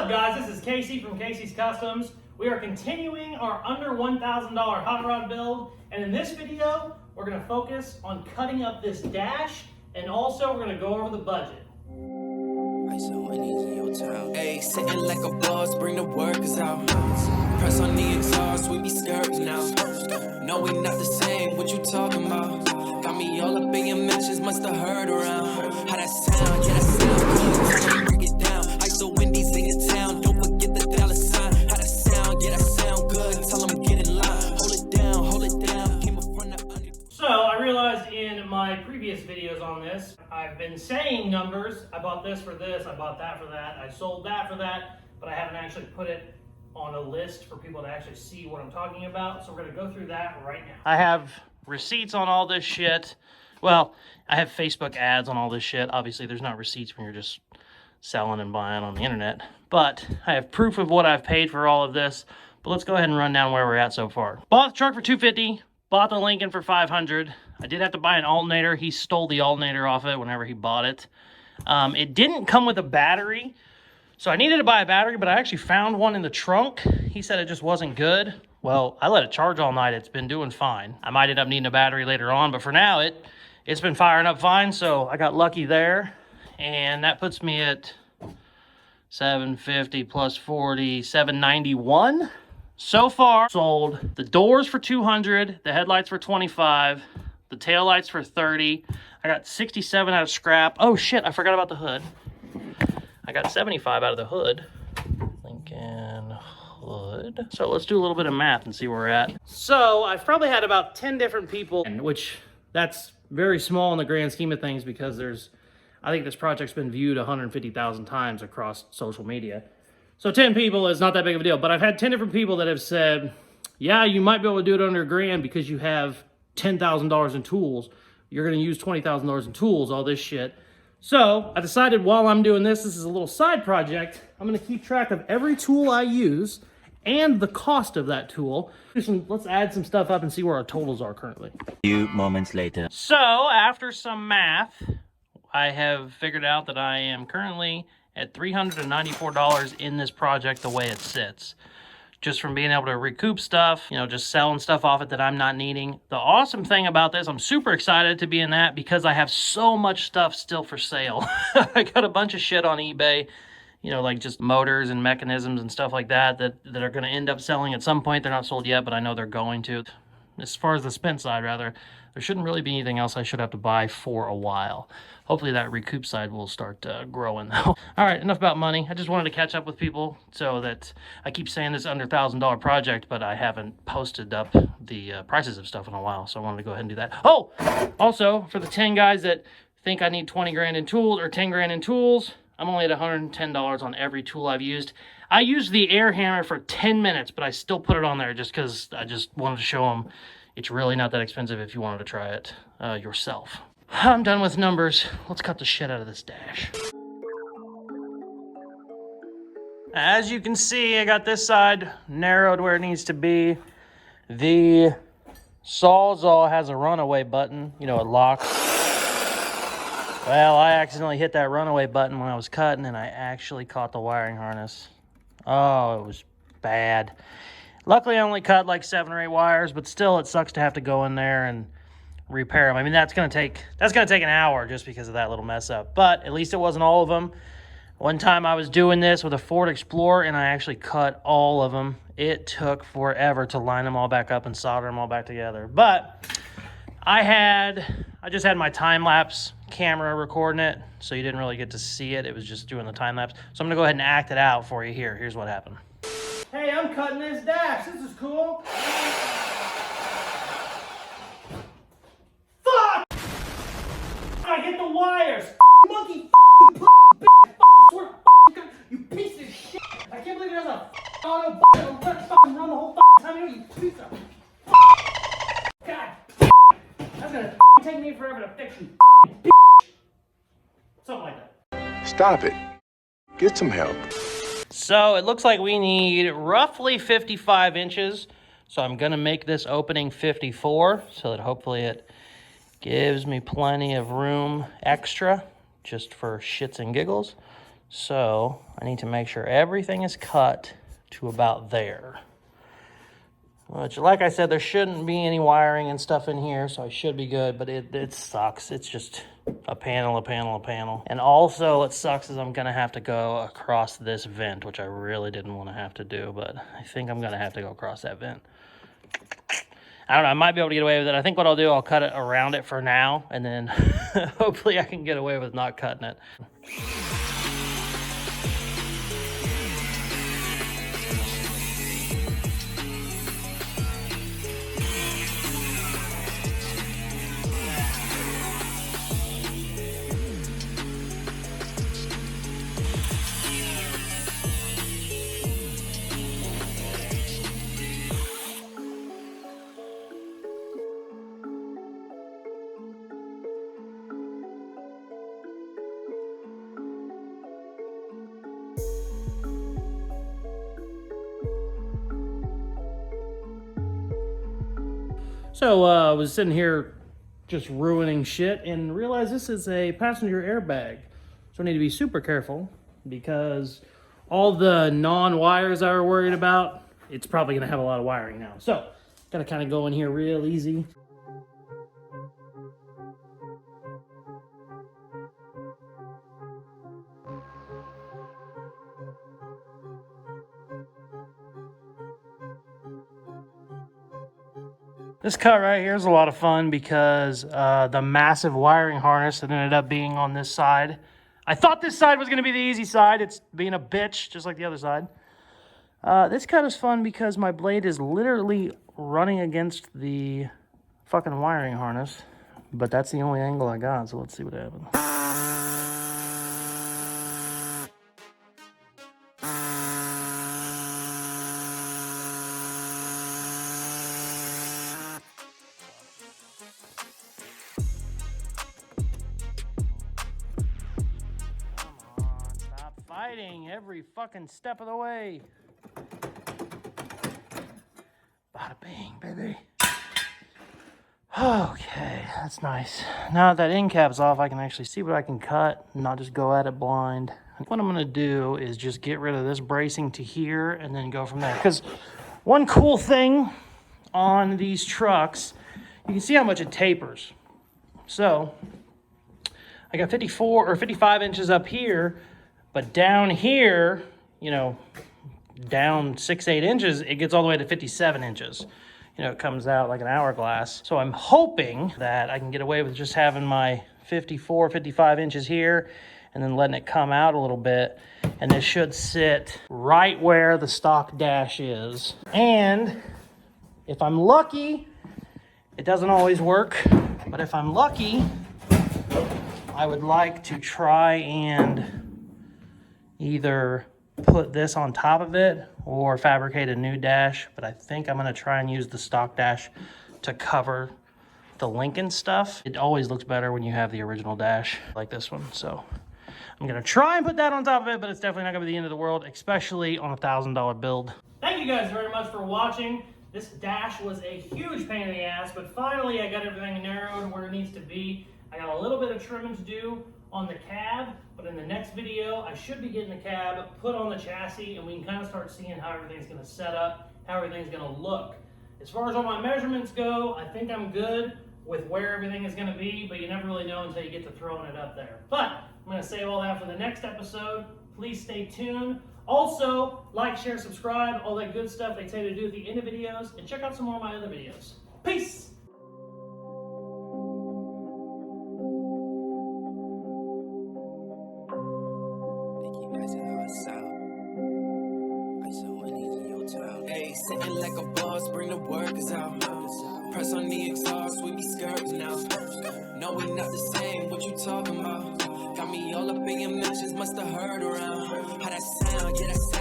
up, guys? This is Casey from Casey's Customs. We are continuing our under $1,000 hot rod build, and in this video, we're going to focus on cutting up this dash, and also we're going to go over the budget. Hey, sitting like a boss, bring the workers out. Press on the exhaust, we be skirting now. No, we not the same, what you talking about? Got me all up in your mentions, must have heard around. How that sound, yeah, that sound good. Break it down, I so Wendy's in your town, don't forget the dollar sign. How that sound, yeah, that sound good. Tell them get in line, hold it down, came up from the under. So I realized in my previous videos on this, I've been saying numbers. I bought this for this, I bought that for that, I sold that for that, but I haven't actually put it on a list for people to actually see what I'm talking about. So we're gonna go through that right now. I have receipts on all this shit. Well, I have Facebook ads on all this shit. Obviously there's not receipts when you're just selling and buying on the internet, but I have proof of what I've paid for all of this. But let's go ahead and run down where we're at so far. Bought the truck for $250, bought the Lincoln for $500. I did have to buy an alternator. He stole the alternator off it whenever he bought it. It didn't come with a battery, so I needed to buy a battery, but I actually found one in the trunk. He said it just wasn't good. Well, I let it charge all night. It's been doing fine. I might end up needing a battery later on, but for now, it's been firing up fine, so I got lucky there. And that puts me at $750 plus 40, $791. So far, sold the doors for $200, the headlights for $25, the taillights for $30. I got $67 out of scrap. Oh shit, I forgot about the hood. I got $75 out of the hood. Lincoln hood. So let's do a little bit of math and see where we're at. So I've probably had about 10 different people, which that's very small in the grand scheme of things because I think this project's been viewed 150,000 times across social media. So 10 people is not that big of a deal, but I've had 10 different people that have said, yeah, you might be able to do it under $1,000 because you have $10,000 in tools. You're gonna use $20,000 in tools, all this shit. So I decided while I'm doing this is a little side project, I'm gonna keep track of every tool I use and the cost of that tool. Let's add some stuff up and see where our totals are currently. A few moments later. So after some math, I have figured out that I am currently at $394 in this project the way it sits. Just from being able to recoup stuff, you know, just selling stuff off it that I'm not needing. The awesome thing about this, I'm super excited to be in that because I have so much stuff still for sale. I got a bunch of shit on eBay, you know, like just motors and mechanisms and stuff like that that are gonna end up selling at some point. They're not sold yet, but I know they're going to. As far as the spent side, rather, there shouldn't really be anything else I should have to buy for a while. Hopefully that recoup side will start growing though. All right, enough about money. I just wanted to catch up with people so that I keep saying this under $1,000 project, but I haven't posted up the prices of stuff in a while, so I wanted to go ahead and do that. Oh, also for the 10 guys that think I need 20 grand in tools or 10 grand in tools, I'm only at $110 on every tool I've used. I used the air hammer for 10 minutes, but I still put it on there just because I just wanted to show them it's really not that expensive if you wanted to try it yourself. I'm done with numbers. Let's cut the shit out of this dash. As you can see, I got this side narrowed where it needs to be. The Sawzall has a runaway button. You know, it locks. Well, I accidentally hit that runaway button when I was cutting, and I actually caught the wiring harness. Oh, it was bad. Luckily, I only cut like 7 or 8 wires, but still, it sucks to have to go in there and repair them. I mean, that's gonna take an hour just because of that little mess up. But at least it wasn't all of them. One time I was doing this with a Ford Explorer, and I actually cut all of them. It took forever to line them all back up and solder them all back together. But I just had my time-lapse camera recording it, so you didn't really get to see it. It was just doing the time-lapse. So I'm gonna go ahead and act it out for you here. Here's what happened. Hey, I'm cutting this dash. This is cool. Fuck! I hit the wires. Monkey, you piece of shit. I can't believe there's a auto run the whole time. You piece of God. That's gonna take me forever to fix you. Something like that. Stop it. Get some help. So it looks like we need roughly 55 inches. So I'm gonna make this opening 54 so that hopefully it gives me plenty of room extra just for shits and giggles. So I need to make sure everything is cut to about there. Which, like I said, there shouldn't be any wiring and stuff in here, so I should be good, but it sucks. It's just a panel. And also what sucks is I'm gonna have to go across this vent, which I really didn't want to have to do, but I think I'm gonna have to go across that vent. I don't know, I might be able to get away with it. I think what I'll do, I'll cut it around it for now, and then hopefully I can get away with not cutting it. So I was sitting here just ruining shit and realized this is a passenger airbag. So I need to be super careful because all the non-wires I were worried about, it's probably gonna have a lot of wiring now. So gotta kind of go in here real easy. This cut right here is a lot of fun because the massive wiring harness that ended up being on this side. I thought this side was going to be the easy side. It's being a bitch, just like the other side. This cut is fun because my blade is literally running against the fucking wiring harness. But that's the only angle I got, so let's see what happens. Fighting every fucking step of the way. Bada bing, baby. Okay, that's nice. Now that end cap's off, I can actually see what I can cut and not just go at it blind. What I'm gonna do is just get rid of this bracing to here and then go from there. Because one cool thing on these trucks, you can see how much it tapers. So I got 54 or 55 inches up here, but down here, you know, down 6-8 inches, it gets all the way to 57 inches. You know, it comes out like an hourglass. So I'm hoping that I can get away with just having my 54, 55 inches here and then letting it come out a little bit. And this should sit right where the stock dash is. And if I'm lucky, it doesn't always work, but if I'm lucky, I would like to try and either put this on top of it or fabricate a new dash, but I think I'm gonna try and use the stock dash to cover the Lincoln stuff. It always looks better when you have the original dash like this one. So I'm gonna try and put that on top of it, but it's definitely not gonna be the end of the world, especially on a $1,000 build. Thank you guys very much for watching. This dash was a huge pain in the ass, but finally I got everything narrowed where it needs to be. I got a little bit of trimming to do on the cab, but in the next video, I should be getting the cab put on the chassis and we can kind of start seeing how everything's gonna set up, how everything's gonna look. As far as all my measurements go, I think I'm good with where everything is gonna be, but you never really know until you get to throwing it up there. But I'm gonna save all that for the next episode. Please stay tuned. Also, like, share, subscribe, all that good stuff they tell you to do at the end of videos, and check out some more of my other videos. Peace! Sitting like a boss, bring the workers out. Press on the exhaust, we be skirting now. No, we not the same, what you talking about? Got me all up in your mentions, must have heard around. How that sound, yeah, that sound.